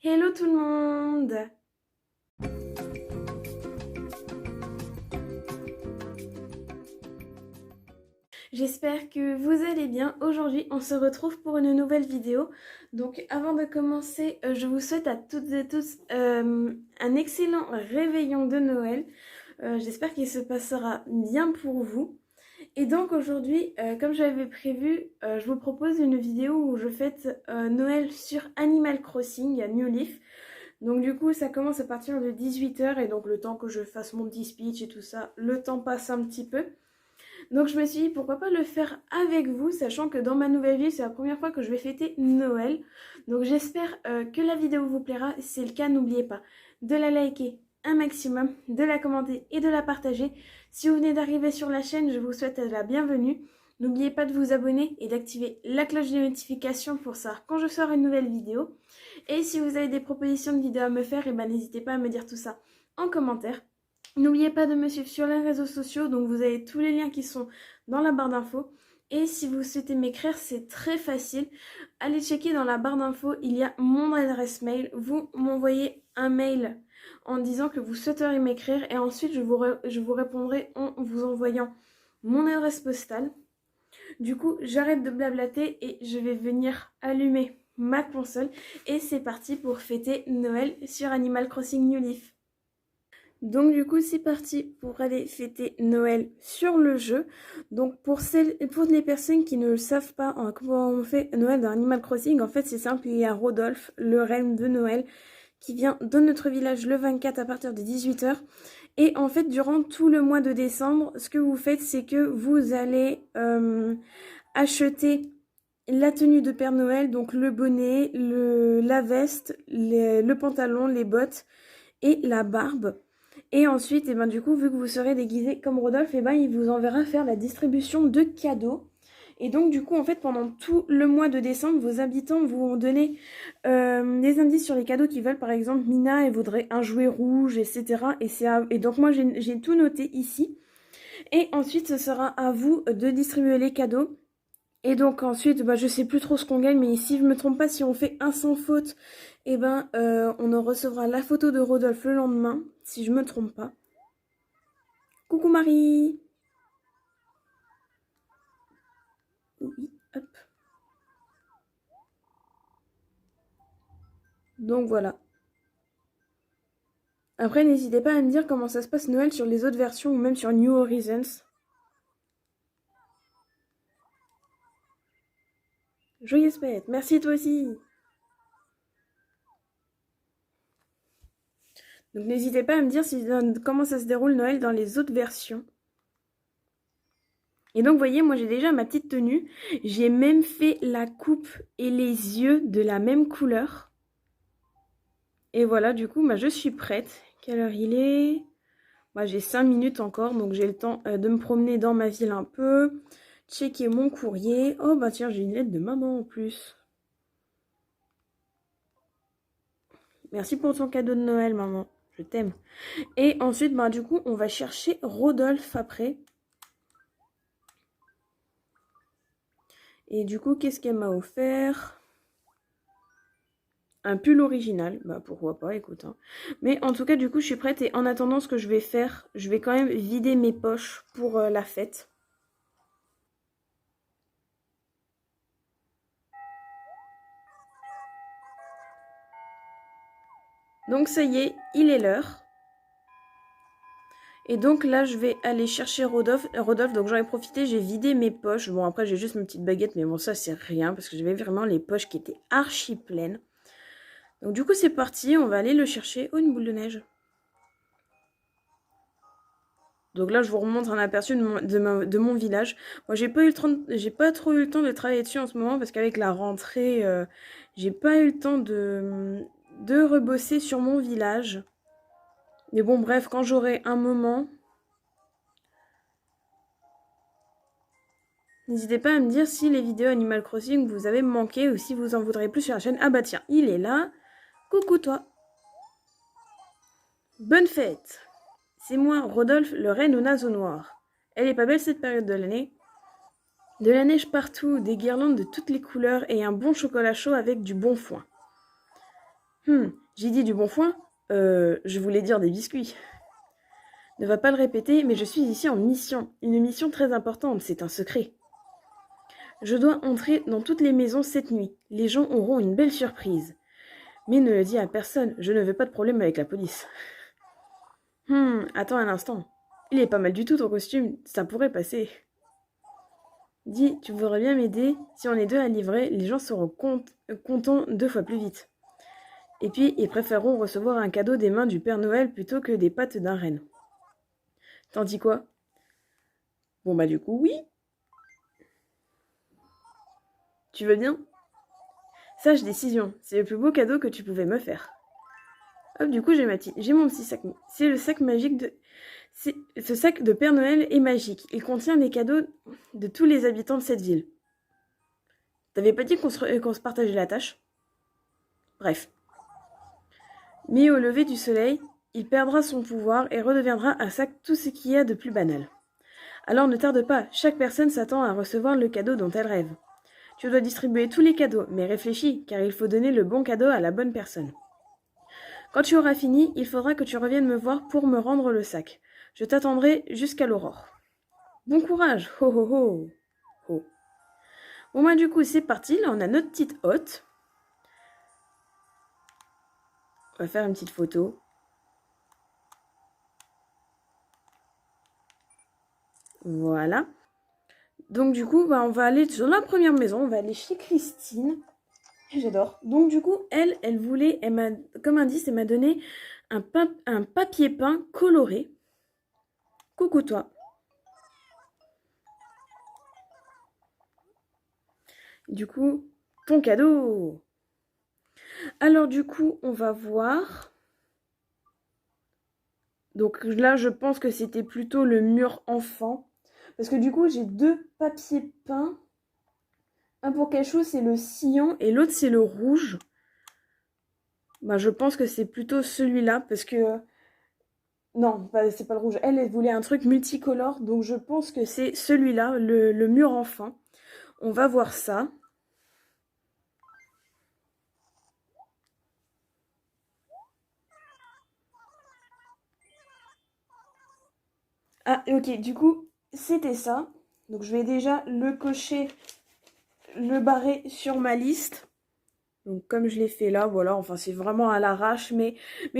Hello tout le monde! J'espère que vous allez bien. Aujourd'hui, on se retrouve pour une nouvelle vidéo. Donc avant de commencer, je vous souhaite à toutes et tous un excellent réveillon de Noël. J'espère qu'il se passera bien pour vous. Et donc aujourd'hui, comme j'avais prévu, je vous propose une vidéo où je fête Noël sur Animal Crossing à New Leaf. Donc du coup, ça commence à partir de 18h et donc le temps que je fasse mon petit speech et tout ça, le temps passe un petit peu. Donc je me suis dit pourquoi pas le faire avec vous, sachant que dans ma nouvelle vie, c'est la première fois que je vais fêter Noël. Donc j'espère que la vidéo vous plaira. Si c'est le cas, n'oubliez pas de la liker un maximum, de la commenter et de la partager. Si vous venez d'arriver sur la chaîne, je vous souhaite la bienvenue. N'oubliez pas de vous abonner et d'activer la cloche de notification pour savoir quand je sors une nouvelle vidéo. Et si vous avez des propositions de vidéos à me faire, n'hésitez pas à me dire tout ça en commentaire. N'oubliez pas de me suivre sur les réseaux sociaux, donc vous avez tous les liens qui sont dans la barre d'infos. Et si vous souhaitez m'écrire, c'est très facile. Allez checker dans la barre d'infos, il y a mon adresse mail. Vous m'envoyez un mail en disant que vous souhaiteriez m'écrire et ensuite je vous répondrai en vous envoyant mon adresse postale. Du coup, j'arrête de blablater et je vais venir allumer ma console. Et c'est parti pour fêter Noël sur Animal Crossing New Leaf. Donc du coup c'est parti pour aller fêter Noël sur le jeu. Donc pour les personnes qui ne le savent pas comment on fait Noël dans Animal Crossing, en fait c'est simple, il y a Rodolphe, le reine de Noël, qui vient dans notre village le 24 à partir de 18h. Et en fait durant tout le mois de décembre, ce que vous faites c'est que vous allez acheter la tenue de Père Noël, donc le bonnet, la veste, le pantalon, les bottes et la barbe. Et ensuite, du coup, vu que vous serez déguisé comme Rodolphe, il vous enverra faire la distribution de cadeaux. Et donc, du coup, en fait, pendant tout le mois de décembre, vos habitants vous donner des indices sur les cadeaux qu'ils veulent. Par exemple, Mina, elle voudrait un jouet rouge, etc. Et donc, moi, j'ai tout noté ici. Et ensuite, ce sera à vous de distribuer les cadeaux. Et donc ensuite, je sais plus trop ce qu'on gagne, mais si je me trompe pas, si on fait un sans faute, on en recevra la photo de Rodolphe le lendemain, si je me trompe pas. Coucou Marie! Oui, hop. Donc voilà. Après, n'hésitez pas à me dire comment ça se passe Noël sur les autres versions ou même sur New Horizons. Joyeuse fête! Merci toi aussi! Donc n'hésitez pas à me dire comment ça se déroule Noël dans les autres versions. Et donc, vous voyez, moi j'ai déjà ma petite tenue. J'ai même fait la coupe et les yeux de la même couleur. Et voilà, du coup, je suis prête. Quelle heure il est? J'ai 5 minutes encore, donc j'ai le temps de me promener dans ma ville un peu. Checker mon courrier. Oh, tiens, j'ai une lettre de maman en plus. Merci pour ton cadeau de Noël, maman. Je t'aime. Et ensuite, du coup, on va chercher Rodolphe après. Et du coup, qu'est-ce qu'elle m'a offert? Un pull original, pourquoi pas, écoute. Mais en tout cas, du coup, je suis prête. Et en attendant, ce que je vais faire, je vais quand même vider mes poches pour la fête. Donc ça y est, il est l'heure. Et donc là, je vais aller chercher Rodolphe. Donc j'en ai profité, j'ai vidé mes poches. Bon, après, j'ai juste mes petites baguettes, mais bon, ça, c'est rien, parce que j'avais vraiment les poches qui étaient archi pleines. Donc du coup, c'est parti, on va aller le chercher. Oh, une boule de neige. Donc là, je vous remontre un aperçu de mon village. Moi, j'ai pas trop eu le temps de travailler dessus en ce moment, parce qu'avec la rentrée, j'ai pas eu le temps de rebosser sur mon village. Mais bon, bref, quand j'aurai un moment... N'hésitez pas à me dire si les vidéos Animal Crossing vous avez manqué ou si vous en voudrez plus sur la chaîne. Ah tiens, il est là. Coucou toi. Bonne fête. C'est moi, Rodolphe, le reine aux naseaux noirs. Elle est pas belle cette période de l'année? De la neige partout, des guirlandes de toutes les couleurs et un bon chocolat chaud avec du bon foin. J'ai dit du bon foin? Je voulais dire des biscuits. Ne va pas le répéter, mais je suis ici en mission. Une mission très importante, c'est un secret. Je dois entrer dans toutes les maisons cette nuit. Les gens auront une belle surprise. Mais ne le dis à personne, je ne veux pas de problème avec la police. Attends un instant. Il est pas mal du tout ton costume, ça pourrait passer. Dis, tu voudrais bien m'aider? Si on est deux à livrer, les gens seront contents 2 fois plus vite. Et puis, ils préféreront recevoir un cadeau des mains du Père Noël plutôt que des pattes d'un renne. T'en dis quoi? Bon bah du coup, oui. Tu veux bien? Sage décision, c'est le plus beau cadeau que tu pouvais me faire. Hop, du coup, j'ai mon petit sac. C'est le sac magique de... Ce sac de Père Noël est magique. Il contient les cadeaux de tous les habitants de cette ville. T'avais pas dit qu'on se partageait la tâche? Bref. Mais au lever du soleil, il perdra son pouvoir et redeviendra un sac tout ce qu'il y a de plus banal. Alors ne tarde pas, chaque personne s'attend à recevoir le cadeau dont elle rêve. Tu dois distribuer tous les cadeaux, mais réfléchis, car il faut donner le bon cadeau à la bonne personne. Quand tu auras fini, il faudra que tu reviennes me voir pour me rendre le sac. Je t'attendrai jusqu'à l'aurore. Bon courage, ho ho ho, ho. Bon bah du coup c'est parti, là on a notre petite hôte. On va faire une petite photo. Voilà. Donc du coup, bah, on va aller sur la première maison, on va aller chez Christine. J'adore. Donc du coup, elle voulait, comme indice, elle m'a donné un papier peint coloré. Coucou toi. Du coup, ton cadeau. Alors du coup, on va voir. Donc là, je pense que c'était plutôt le mur enfant. Parce que du coup, j'ai 2 papiers peints. Un pour Cachou, c'est le cyan et l'autre, c'est le rouge. Bah, je pense que c'est plutôt celui-là parce que... Non, c'est pas le rouge. Elle voulait un truc multicolore, donc je pense que c'est celui-là, le mur enfant. On va voir ça. Ah, ok, du coup, c'était ça. Donc je vais déjà le cocher, le barrer sur ma liste. Donc comme je l'ai fait là, voilà, enfin c'est vraiment à l'arrache, mais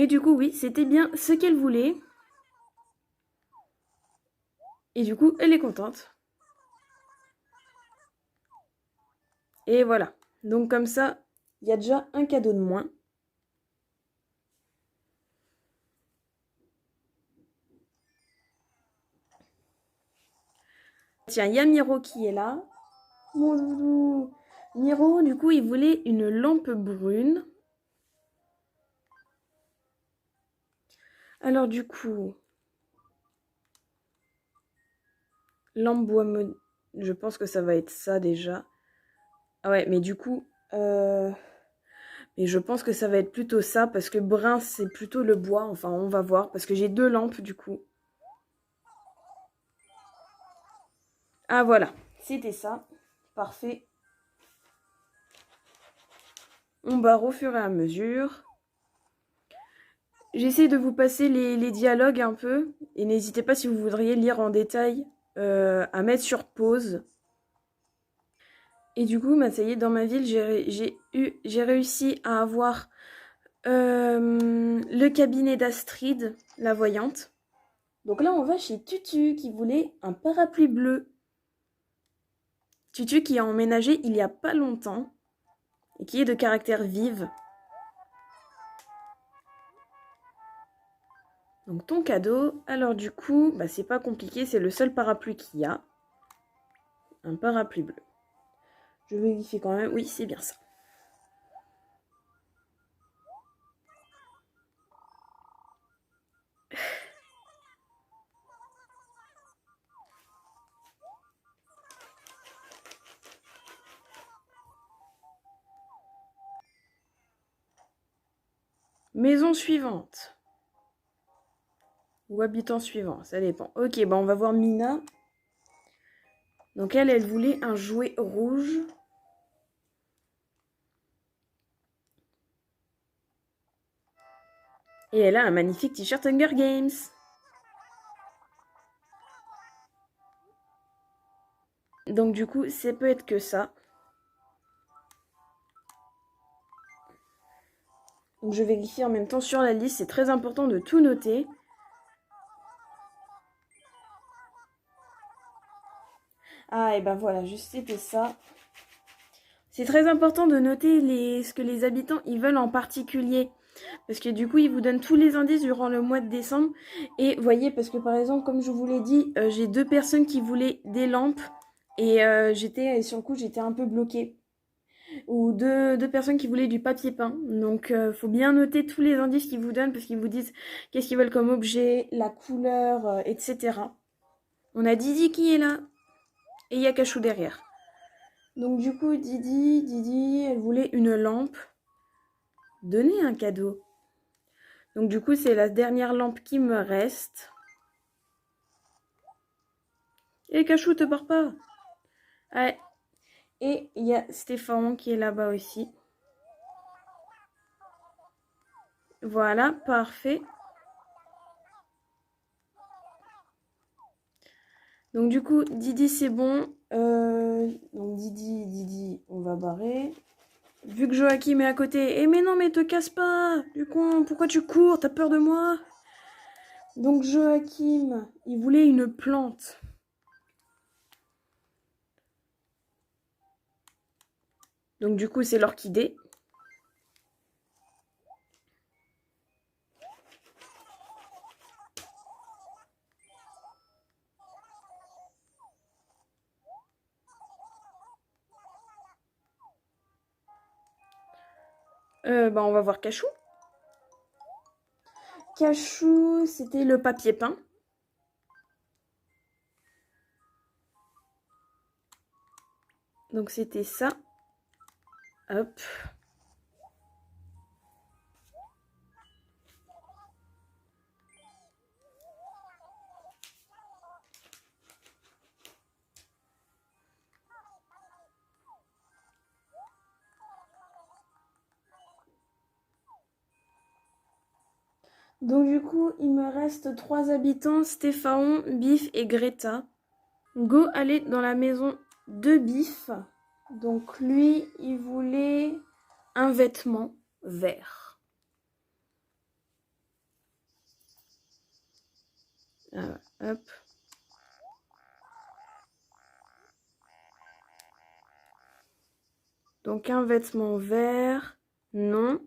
du coup oui, c'était bien ce qu'elle voulait. Et du coup, elle est contente. Et voilà. Donc comme ça, il y a déjà un cadeau de moins. Tiens, il y a Miro qui est là. Mon doudou. Miro, du coup, il voulait une lampe brune. Alors du coup, lampe bois mode, je pense que ça va être ça déjà. Ah ouais, mais du coup, mais je pense que ça va être plutôt ça parce que brun c'est plutôt le bois. Enfin, on va voir parce que j'ai 2 lampes du coup. Ah voilà, c'était ça. Parfait. On barre au fur et à mesure. J'essaie de vous passer les dialogues un peu. Et n'hésitez pas si vous voudriez lire en détail à mettre sur pause. Et du coup, bah, ça y est, dans ma ville, j'ai réussi à avoir le cabinet d'Astrid, la voyante. Donc là, on va chez Tutu qui voulait un parapluie bleu. Tutu qui a emménagé il y a pas longtemps et qui est de caractère vive. Donc ton cadeau, alors du coup, bah, c'est pas compliqué, c'est le seul parapluie qu'il y a. Un parapluie bleu. Je vérifie quand même, oui c'est bien ça. Maison suivante. Ou habitant suivant, ça dépend. Ok, bah on va voir Mina. Donc elle voulait un jouet rouge. Et elle a un magnifique t-shirt Hunger Games. Donc du coup, ça peut être que ça. Donc je vérifie en même temps sur la liste, c'est très important de tout noter. Ah et ben voilà, juste c'était ça. C'est très important de noter ce que les habitants ils veulent en particulier. Parce que du coup, ils vous donnent tous les indices durant le mois de décembre. Et voyez, parce que par exemple, comme je vous l'ai dit, j'ai 2 personnes qui voulaient des lampes. Et sur le coup, j'étais un peu bloquée. Ou deux personnes qui voulaient du papier peint. Donc, faut bien noter tous les indices qu'ils vous donnent parce qu'ils vous disent qu'est-ce qu'ils veulent comme objet, la couleur, etc. On a Didi qui est là. Et il y a Cachou derrière. Donc, du coup, Didi, elle voulait une lampe. Donnez un cadeau. Donc, du coup, c'est la dernière lampe qui me reste. Et Cachou, te pars pas. Ouais. Et il y a Stéphane qui est là-bas aussi. Voilà, parfait. Donc du coup, Didi, c'est bon. Donc Didi, on va barrer. Vu que Joachim est à côté. Eh mais non, mais te casse pas, du con. Pourquoi tu cours? T'as peur de moi? Donc Joachim, il voulait une plante. Donc du coup, c'est l'orchidée. On va voir Cachou. Cachou, c'était le papier peint. Donc c'était ça. Hop. Donc du coup, il me reste 3 habitants, Stéphane, Biff et Greta. Go aller dans la maison de Biff. Donc lui, il voulait un vêtement vert. Hop. Donc un vêtement vert, non.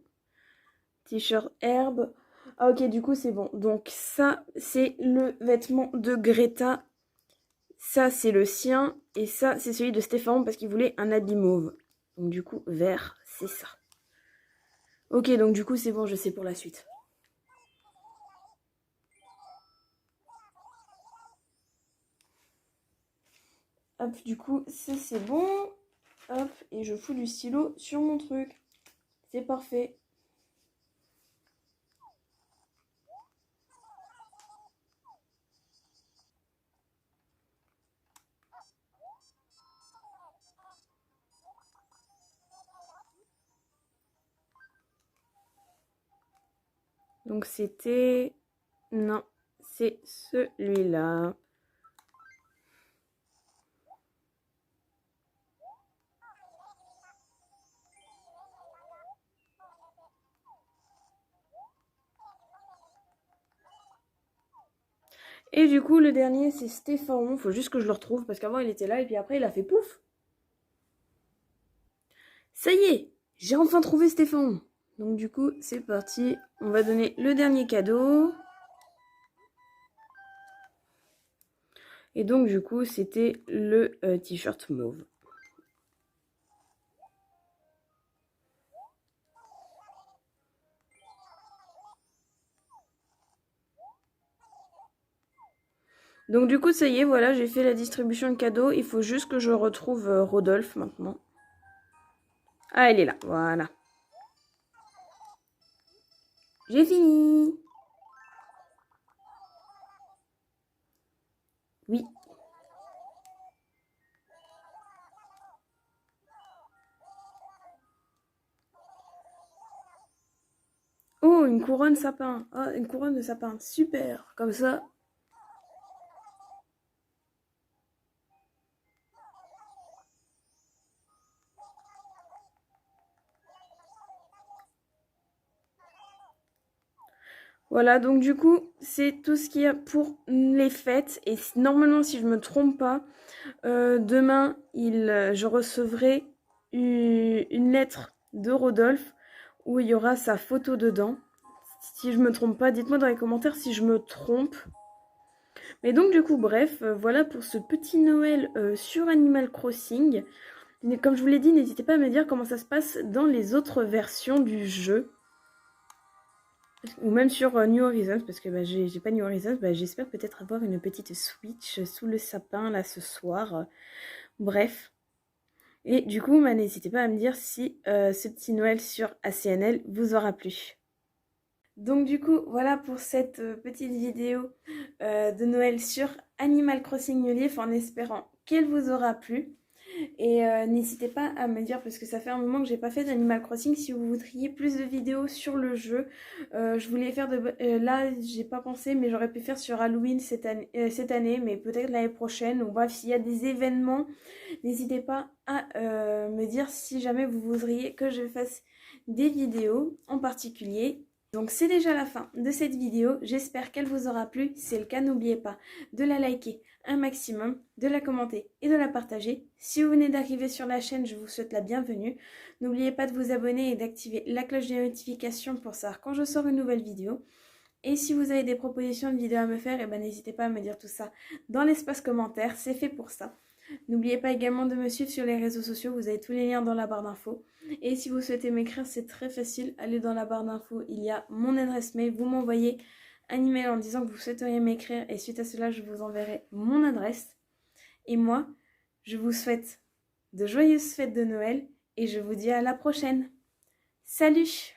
T-shirt herbe. Ah ok, du coup c'est bon. Donc ça, c'est le vêtement de Greta. Ça, c'est le sien. Et ça, c'est celui de Stéphane parce qu'il voulait un habit mauve. Donc du coup, vert, c'est ça. Ok, donc du coup, c'est bon, je sais pour la suite. Hop, du coup, ça c'est bon. Hop, et je fous du stylo sur mon truc. C'est parfait. Donc c'était... Non, c'est celui-là. Et du coup, le dernier, c'est Stéphane. Faut juste que je le retrouve parce qu'avant, il était là et puis après, il a fait pouf. Ça y est, j'ai enfin trouvé Stéphane. Donc du coup, c'est parti. On va donner le dernier cadeau. Et donc du coup, c'était le t-shirt mauve. Donc du coup, ça y est, voilà, j'ai fait la distribution de cadeaux. Il faut juste que je retrouve Rodolphe maintenant. Ah, elle est là, voilà. J'ai fini. Oui. Oh, une couronne sapin. Ah, une couronne de sapin. Super. Comme ça. Voilà, donc du coup, c'est tout ce qu'il y a pour les fêtes. Et normalement, si je me trompe pas, demain, je recevrai une lettre de Rodolphe où il y aura sa photo dedans. Si je me trompe pas, dites-moi dans les commentaires si je me trompe. Mais donc du coup, bref, voilà pour ce petit Noël sur Animal Crossing. Mais comme je vous l'ai dit, n'hésitez pas à me dire comment ça se passe dans les autres versions du jeu. Ou même sur New Horizons, parce que j'ai pas New Horizons, j'espère peut-être avoir une petite Switch sous le sapin là ce soir. Bref. Et du coup, n'hésitez pas à me dire si ce petit Noël sur ACNL vous aura plu. Donc du coup, voilà pour cette petite vidéo de Noël sur Animal Crossing New Leaf, en espérant qu'elle vous aura plu. Et n'hésitez pas à me dire, parce que ça fait un moment que j'ai pas fait d'Animal Crossing, si vous voudriez plus de vidéos sur le jeu. Je voulais faire là, j'ai pas pensé, mais j'aurais pu faire sur Halloween cette année, mais peut-être l'année prochaine. Ou bref, s'il y a des événements, n'hésitez pas à me dire si jamais vous voudriez que je fasse des vidéos en particulier. Donc c'est déjà la fin de cette vidéo, j'espère qu'elle vous aura plu. Si c'est le cas, n'oubliez pas de la liker un maximum, de la commenter et de la partager. Si vous venez d'arriver sur la chaîne, je vous souhaite la bienvenue. N'oubliez pas de vous abonner et d'activer la cloche des notifications pour savoir quand je sors une nouvelle vidéo. Et si vous avez des propositions de vidéos à me faire, n'hésitez pas à me dire tout ça dans l'espace commentaire, c'est fait pour ça. N'oubliez pas également de me suivre sur les réseaux sociaux, vous avez tous les liens dans la barre d'infos. Et si vous souhaitez m'écrire, c'est très facile, allez dans la barre d'infos, il y a mon adresse mail, vous m'envoyez un email en disant que vous souhaiteriez m'écrire et suite à cela, je vous enverrai mon adresse. Et moi, je vous souhaite de joyeuses fêtes de Noël et je vous dis à la prochaine. Salut!